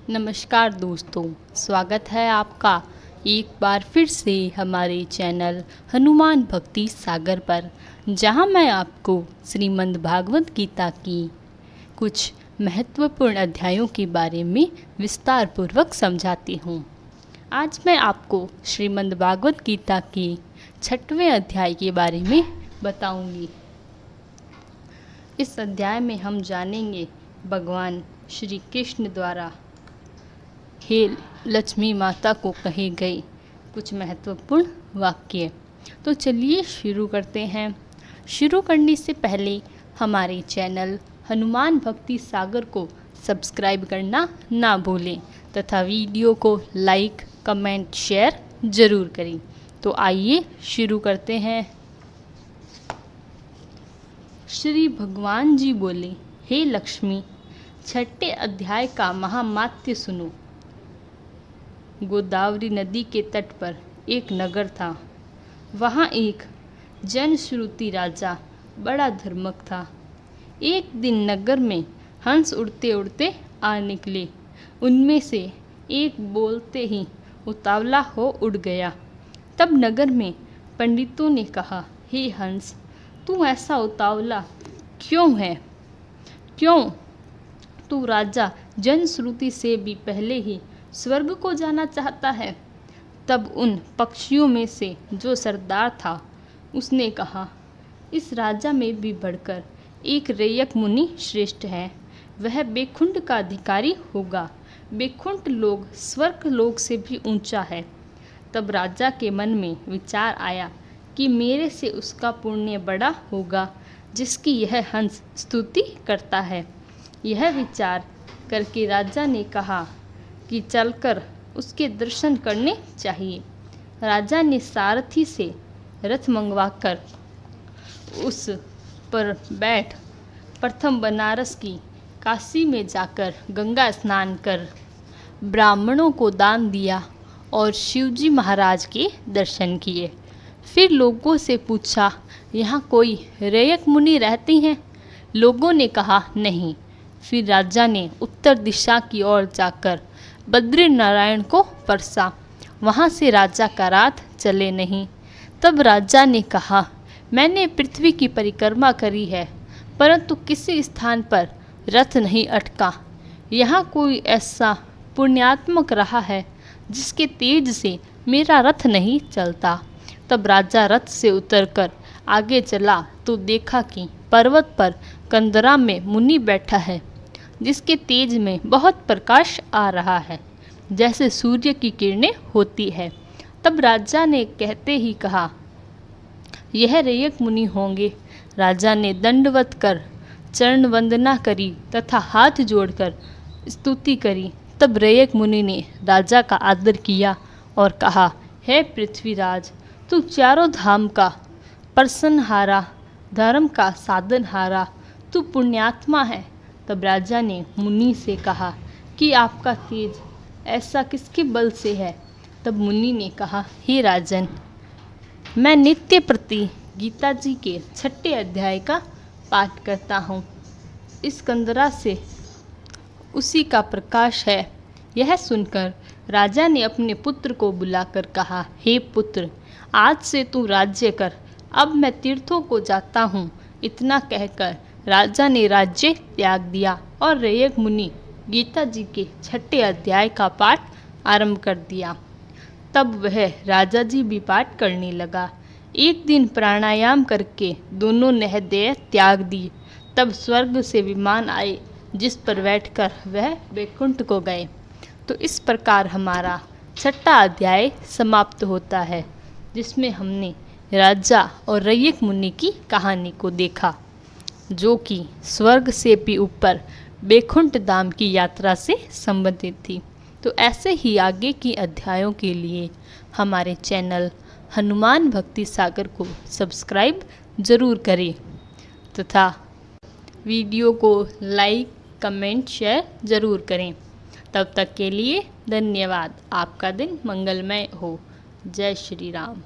नमस्कार दोस्तों, स्वागत है आपका एक बार फिर से हमारे चैनल हनुमान भक्ति सागर पर, जहां मैं आपको श्रीमद् भागवत गीता की कुछ महत्वपूर्ण अध्यायों के बारे में विस्तार पूर्वक समझाती हूं। आज मैं आपको श्रीमद् भागवत गीता के 6वें अध्याय के बारे में बताऊंगी। इस अध्याय में हम जानेंगे भगवान श्री कृष्ण द्वारा हे लक्ष्मी माता को कहे गए कुछ महत्वपूर्ण वाक्य। तो चलिए शुरू करते हैं। शुरू करने से पहले हमारे चैनल हनुमान भक्ति सागर को सब्सक्राइब करना ना भूलें तथा वीडियो को लाइक, कमेंट, शेयर ज़रूर करें। तो आइए शुरू करते हैं। श्री भगवान जी बोले, हे लक्ष्मी, 6ठे अध्याय का महामात्य सुनो। गोदावरी नदी के तट पर एक नगर था। वहाँ एक जनश्रुति राजा बड़ा धर्मक था। एक दिन नगर में हंस उड़ते उड़ते आ निकले। उनमें से एक बोलते ही उतावला हो उड़ गया। तब नगर में पंडितों ने कहा, हे हंस, तू ऐसा उतावला क्यों है? क्यों तू राजा जनश्रुति से भी पहले ही स्वर्ग को जाना चाहता है? तब उन पक्षियों में से जो सरदार था उसने कहा, इस राजा में भी बढ़कर एक रैयक मुनि श्रेष्ठ है। वह बेकुंठ का अधिकारी होगा। बेकुंठ लोग स्वर्ग लोक से भी ऊंचा है। तब राजा के मन में विचार आया कि मेरे से उसका पुण्य बड़ा होगा जिसकी यह हंस स्तुति करता है। यह विचार करके राजा ने कहा कि चलकर उसके दर्शन करने चाहिए। राजा ने सारथी से रथ मंगवाकर उस पर बैठ प्रथम बनारस की काशी में जाकर गंगा स्नान कर ब्राह्मणों को दान दिया और शिवजी महाराज के दर्शन किए। फिर लोगों से पूछा, यहाँ कोई रैयक मुनि रहती हैं? लोगों ने कहा, नहीं। फिर राजा ने उत्तर दिशा की ओर जाकर बद्रीनारायण को परसा। वहाँ से राजा का रथ चले नहीं। तब राजा ने कहा, मैंने पृथ्वी की परिक्रमा करी है, परंतु किसी स्थान पर रथ नहीं अटका। यहाँ कोई ऐसा पुण्यात्मक रहा है जिसके तेज से मेरा रथ नहीं चलता। तब राजा रथ से उतरकर आगे चला तो देखा कि पर्वत पर कंदरा में मुनि बैठा है, जिसके तेज में बहुत प्रकाश आ रहा है, जैसे सूर्य की किरणें होती है। तब राजा ने कहते ही कहा, यह रैयक मुनि होंगे। राजा ने दंडवत कर चरण वंदना करी तथा हाथ जोड़कर स्तुति करी। तब रैयक मुनि ने राजा का आदर किया और कहा, हे पृथ्वीराज, तू चारों धाम का प्रसन्नहारा, धर्म का साधनहारा, तू पुण्यात्मा है। तब राजा ने मुनि से कहा कि आपका तेज ऐसा किसके बल से है? तब मुनि ने कहा, हे राजन, मैं नित्य प्रति गीता जी के 6ठे अध्याय का पाठ करता हूँ। इस कंदरा से उसी का प्रकाश है। यह सुनकर राजा ने अपने पुत्र को बुलाकर कहा, हे पुत्र, आज से तू राज्य कर। अब मैं तीर्थों को जाता हूँ। इतना कहकर राजा ने राज्य त्याग दिया और रैयक मुनि गीता जी के 6ठे अध्याय का पाठ आरंभ कर दिया। तब वह राजा जी भी पाठ करने लगा। एक दिन प्राणायाम करके दोनों ने देह त्याग दी। तब स्वर्ग से विमान आए जिस पर बैठकर वह वैकुंठ को गए। तो इस प्रकार हमारा 6ठा अध्याय समाप्त होता है, जिसमें हमने राजा और रैयक मुनि की कहानी को देखा, जो कि स्वर्ग से भी ऊपर वैकुंठ धाम की यात्रा से संबंधित थी। तो ऐसे ही आगे की अध्यायों के लिए हमारे चैनल हनुमान भक्ति सागर को सब्सक्राइब ज़रूर करें तथा वीडियो को लाइक, कमेंट, शेयर ज़रूर करें। तब तक के लिए धन्यवाद। आपका दिन मंगलमय हो। जय श्री राम।